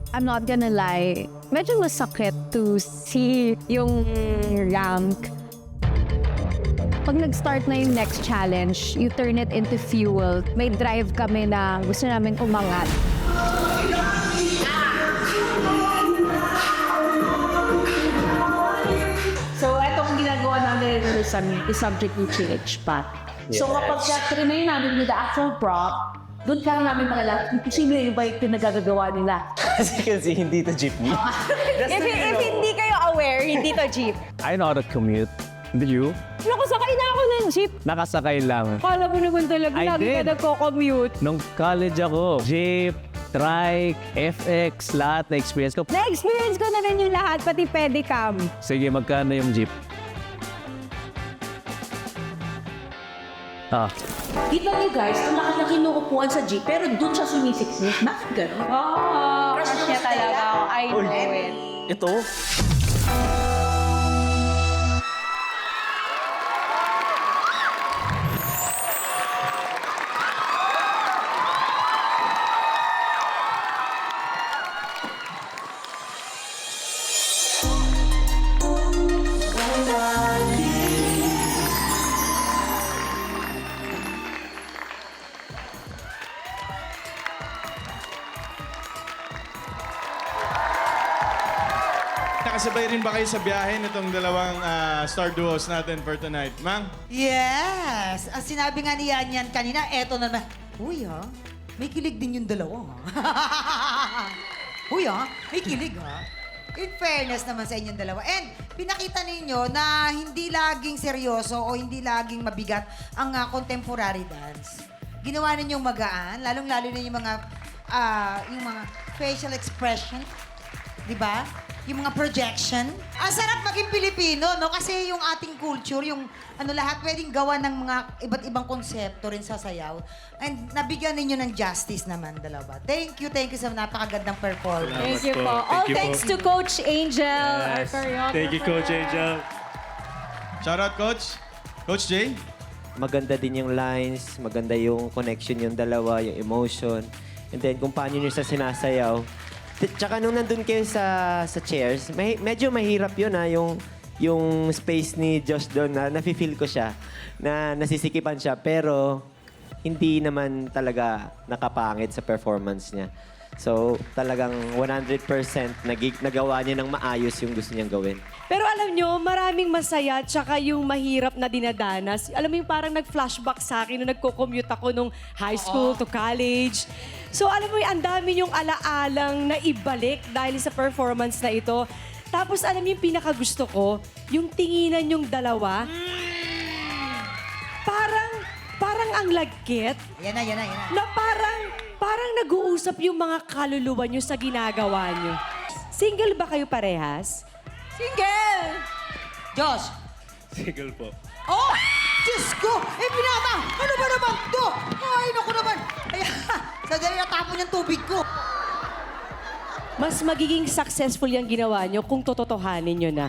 I'm not gonna lie, medyo masakit to see yung rank. Pag nag-start na yung next challenge, you turn it into fuel. May drive kami na gusto namin umangat. So, etong ginagawa namin is subject to change pa. So, kapag trinay namin with the actual prop, doon ka namin makilala, imposible yung ba yung pinagagagawa nila. Kasi hindi to jeepney. If hindi kayo aware, hindi to jeep. I know how to commute. Do you? Nakasakay na ako ng jeep. Nakasakay lang. Kala mo naman talaga, I lagi ka did. nagko-commute. Nung college ako, jeep, trike, FX, lahat na experience ko. Na-experience ko na rin yung lahat, pati pedicam. Sige, magkano yung jeep? Ah, Kita niyo guys, kung nakakaki kinukupuan sa jeep, pero doon siya sumisiksik. Bakit gano'n? Oh, crush niya talaga ako. I know it. Ito? Nakasabay rin ba kayo sa biyahe nitong dalawang star duos natin for tonight? Mang? Yes! Ang sinabi nga ni Yan kanina, eto na naman. Uy, ha? May kilig din yung dalawa, ha? Uy, ha? May kilig, ha? In fairness naman sa inyong dalawa. And pinakita ninyo na hindi laging seryoso o hindi laging mabigat ang contemporary dance. Ginawa ninyong magaan, lalong-lalo na yung mga facial expression. Di ba? Yung mga projection. Ang sarap maging Pilipino, no? Kasi yung ating culture, yung lahat pwedeng gawa ng mga iba't ibang konsepto rin sa sayaw. And nabigyan ninyo ng justice naman, dalawa. Thank you sa napakagandang performance. Thank you po. All thanks to Coach Angel, our choreographer. Thank you, Coach Angel. Shout out, Coach. Coach Jay? Maganda din yung lines, maganda yung connection yung dalawa, yung emotion. And then kung paano nyo sa sinasayaw. Tsaka nung nandun kayo sa chairs, medyo mahirap yun yung space ni Josh doon na nafe-feel ko siya, na nasisikipan siya, pero hindi naman talaga nakapangit sa performance niya. So talagang 100% nagawa niya ng maayos yung gusto niyang gawin. Pero alam nyo, maraming masaya tsaka yung mahirap na dinadanas. Alam mo yung parang nag-flashback sa akin nung nagko-commute ako nung high school to college. So alam mo yung ang dami yung alaalang na ibalik dahil sa performance na ito. Tapos alam mo yung pinakagusto ko, yung tinginan yung dalawa. Parang ang lagkit. Yan na. Na parang nag-uusap yung mga kaluluwa nyo sa ginagawa nyo. Single ba kayo parehas? Single! Josh! Single po. Oh! Diyos ko! Binata! Ano ba naman to? Ay, naku naman! Ay, sadali natapon yung tubig ko. Mas magiging successful yung ginawa nyo kung tototohanin nyo na.